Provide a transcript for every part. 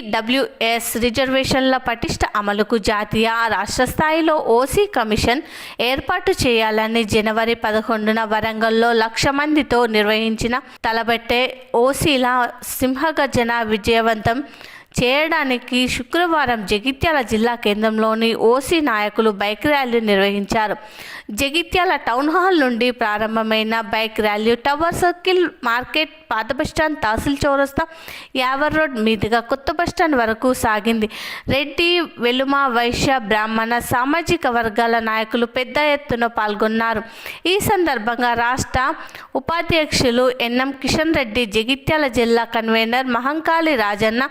EWS రిజర్వేషన్ల పటిష్ట అమలుకు జాతీయ రాష్ట్ర స్థాయిలో ఓసీ కమిషన్ ఏర్పాటు చేయాలని జనవరి 11న వరంగల్లో 1,00,000 మందితో నిర్వహించిన తలబెట్టే ఓసీల సింహగర్జన విజయవంతం చేయడానికి శుక్రవారం జగిత్యాల జిల్లా కేంద్రంలోని ఓసీ నాయకులు బైక్ ర్యాలీ నిర్వహించారు. జగిత్యాల టౌన్ హాల్ నుండి ప్రారంభమైన bike rally tower circle, market, పాత బస్టాండ్, తహసీల్ చౌరస్తా, యావర్ రోడ్ మీదుగా కొత్త బస్టాండ్ వరకు సాగింది. రెడ్డి, వెలుమ, వైశ్య, బ్రాహ్మణ సామాజిక వర్గాల నాయకులు పెద్ద ఎత్తున పాల్గొన్నారు. ఈ సందర్భంగా రాష్ట్ర ఉపాధ్యక్షులు ఎన్ఎం కిషన్ రెడ్డి, జగిత్యాల జిల్లా కన్వీనర్ మహంకాళి రాజన్న,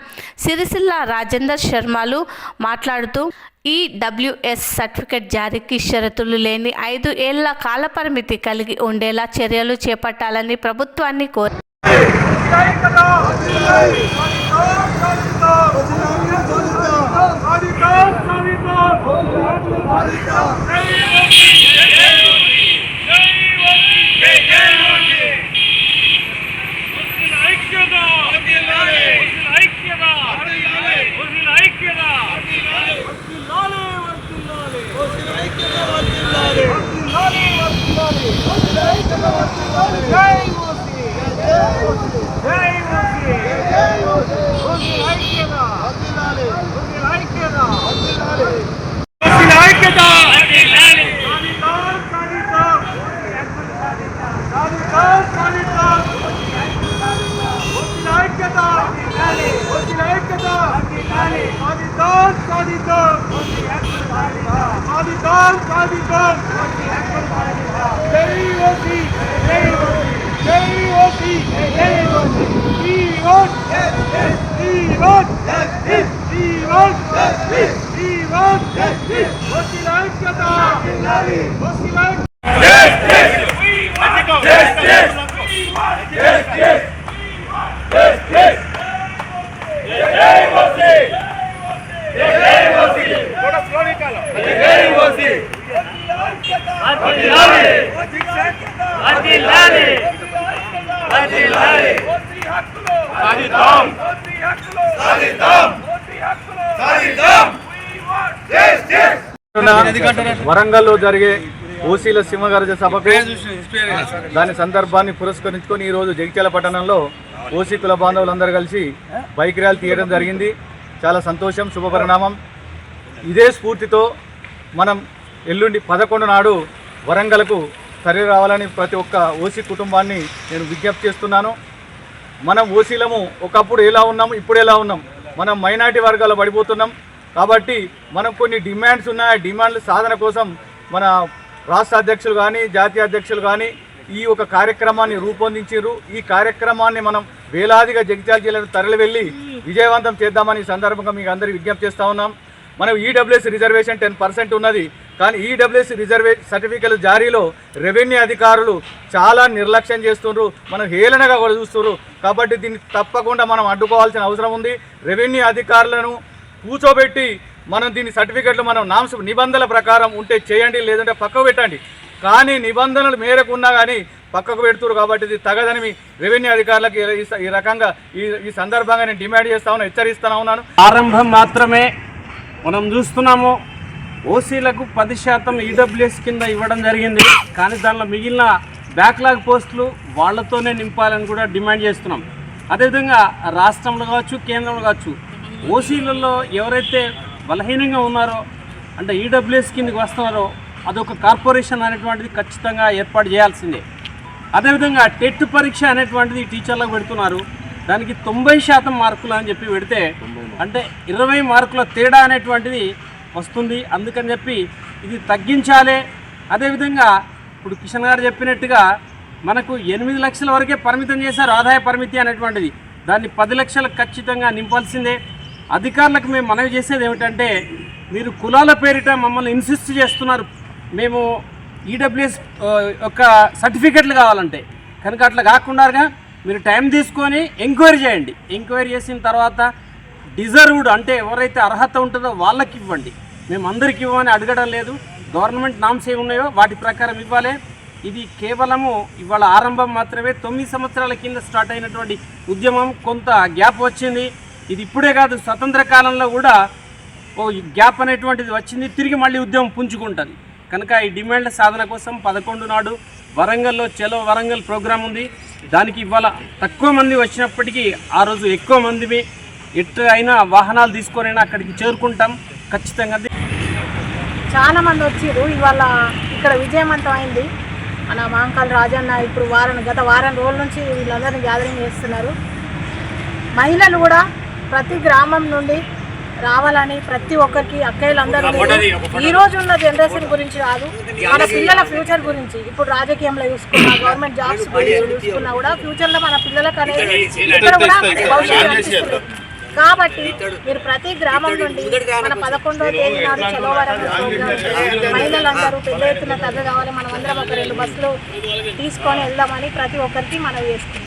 సిరిసిల్ల రాజేందర్ శర్మలు మాట్లాడుతూ ఈడబ్ల్యూఎస్ సర్టిఫికెట్ జారీకి షరతులు లేని 5 ఏళ్ల కాలపరిమితి కలిగి ఉండేలా చర్యలు చేపట్టాలని ప్రభుత్వాన్ని కోరారు. వరంగల్లో జరిగే ఓసీల సింహగర్జన సభకు దాని సందర్భాన్ని పురస్కరించుకొని ఈరోజు జగిత్యాల పట్టణంలో ఓసీ కుల బాంధవులందరూ కలిసి బైక్ ర్యాలీ తీయడం జరిగింది. చాలా సంతోషం, శుభపరిణామం. ఇదే స్ఫూర్తితో మనం ఎల్లుండి 11 నాడు వరంగల్కు తరలి రావాలని ప్రతి ఒక్క ఓసీ కుటుంబాన్ని నేను విజ్ఞప్తి చేస్తున్నాను. మనం ఓసీలము ఒకప్పుడు ఎలా ఉన్నాం, ఇప్పుడు ఎలా ఉన్నాం, మనం మైనారిటీ వర్గాలు పడిపోతున్నాం. కాబట్టి మనం కొన్ని డిమాండ్స్ ఉన్నాయి. డిమాండ్ల సాధన కోసం మన రాష్ట్ర అధ్యక్షులు కానీ జాతీయ అధ్యక్షులు కానీ ఈ ఒక కార్యక్రమాన్ని రూపొందించారు. ఈ కార్యక్రమాన్ని మనం వేలాదిగా జగిత్యాల జిల్లాకు తరలి వెళ్ళి విజయవంతం చేద్దామని ఈ సందర్భంగా మీకు అందరికీ విజ్ఞప్తి చేస్తూ ఉన్నాం. మనం ఈడబ్ల్యూఎస్ రిజర్వేషన్ 10% ఉన్నది, కానీ ఈడబ్ల్యూఎస్ సర్టిఫికెట్ జారీలో రెవెన్యూ అధికారులు చాలా నిర్లక్ష్యం చేస్తున్నారు, మనం హేళనగా కూడా చూస్తున్నారు. కాబట్టి దీన్ని తప్పకుండా మనం అడ్డుకోవాల్సిన అవసరం ఉంది. రెవెన్యూ అధికారులను కూర్చోబెట్టి మనం దీని సర్టిఫికెట్లు మనం నిబంధనల ప్రకారం ఉంటే చేయండి, లేదంటే పక్కకు పెట్టండి. కానీ నిబంధనలు మేరకు ఉన్నా కానీ పక్కకు పెడుతున్నారు. కాబట్టి ఇది తగదని మీ రెవెన్యూ అధికారులకు ఈ రకంగా ఈ సందర్భంగా నేను డిమాండ్ చేస్తా ఉన్నా, హెచ్చరిస్తూ ఉన్నాను. ఆరంభం మాత్రమే మనం చూస్తున్నాము. ఓసీలకు 10% ఈడబ్ల్యూఎస్ కింద ఇవ్వడం జరిగింది, కానీ దానిలో మిగిలిన బ్యాక్లాగ్ పోస్టులు వాళ్లతోనే నింపాలని కూడా డిమాండ్ చేస్తున్నాం. అదేవిధంగా రాష్ట్రంలో కావచ్చు, కేంద్రంలో కావచ్చు, ఓసీలలో ఎవరైతే బలహీనంగా ఉన్నారో అంటే ఈడబ్ల్యూఎస్ కిందకి వస్తున్నారో అదొక కార్పొరేషన్ అనేటువంటిది ఖచ్చితంగా ఏర్పాటు చేయాల్సిందే. అదేవిధంగా టెట్ పరీక్ష అనేటువంటిది టీచర్లకు పెడుతున్నారు, దానికి 90% మార్కులు అని చెప్పి పెడితే అంటే 20 మార్కుల తేడా అనేటువంటిది వస్తుంది. అందుకని చెప్పి ఇది తగ్గించాలి. అదేవిధంగా ఇప్పుడు కిషన్ గారు చెప్పినట్టుగా మనకు 8 లక్షల వరకే పరిమితం చేశారు ఆదాయ పరిమితి అనేటువంటిది, దాన్ని 10 లక్షలకు ఖచ్చితంగా నింపాల్సిందే. అధికారులకు మేము మనవి చేసేది ఏమిటంటే, మీరు కులాల పేరిట మమ్మల్ని ఇన్సిస్ట్ చేస్తున్నారు, మేము ఈడబ్ల్యూఎస్ యొక్క సర్టిఫికెట్లు కావాలంటే, కనుక అట్లా కాకుండా మీరు టైం తీసుకొని ఎంక్వైరీ చేయండి. ఎంక్వైరీ చేసిన తర్వాత డిజర్వ్డ్ అంటే ఎవరైతే అర్హత ఉంటుందో వాళ్ళకి ఇవ్వండి. మేము అందరికి ఇవ్వమని అడగడం లేదు. గవర్నమెంట్ నామ్స్ ఏమి ఉన్నాయో వాటి ప్రకారం ఇవ్వాలి. ఇది కేవలము ఇవాళ ఆరంభం మాత్రమే. 9 సంవత్సరాల కింద స్టార్ట్ అయినటువంటి ఉద్యమం కొంత గ్యాప్ వచ్చింది. ఇది ఇప్పుడే కాదు, స్వతంత్ర కాలంలో కూడా ఓ గ్యాప్ అనేటువంటిది వచ్చింది, తిరిగి మళ్ళీ ఉద్యమం పుంజుకుంటుంది. కనుక ఈ డిమాండ్ల సాధన కోసం 11 నాడు వరంగల్లో చలో వరంగల్ ప్రోగ్రాం ఉంది. దానికి ఇవాళ తక్కువ మంది వచ్చినప్పటికీ ఆ రోజు ఎక్కువ మంది ఎట్టు అయినా వాహనాలు తీసుకొనైనా అక్కడికి చేరుకుంటాం ఖచ్చితంగా. చాలా మంది వచ్చిర్రు. ఇవాళ ఇక్కడ విజయవంతం అయింది. మన మాంకాల్ రాజన్న ఇప్పుడు గత వారం రోజుల నుంచి వీళ్ళందరినీ గ్యాదరింగ్ చేస్తున్నారు. మహిళలు కూడా ప్రతి గ్రామం నుండి రావాలని ప్రతి ఒక్కరికి అక్కయ్యలందరూ ఈ రోజు ఉన్న జనరేషన్ గురించి కాదు, మన పిల్లల ఫ్యూచర్ గురించి. ఇప్పుడు రాజకీయంలో చూసుకున్నా, గవర్నమెంట్ జాబ్స్ చూసుకున్నా కూడా ఫ్యూచర్లో మన పిల్లలకు అనేది ఇక్కడ కూడా భవిష్యత్తు కనిపిస్తుంది. కాబట్టి మీరు ప్రతి గ్రామం నుండి మన 11వ తేదీ నాడు చలో వరంగల్ ప్రోగ్రాం మహిళలందరూ పెద్ద ఎత్తున తగ్గ కావాలి. మనం అందరం ఒక 2 బస్సులు తీసుకొని వెళ్దామని ప్రతి ఒక్కరికి మనం చేస్తున్నాం.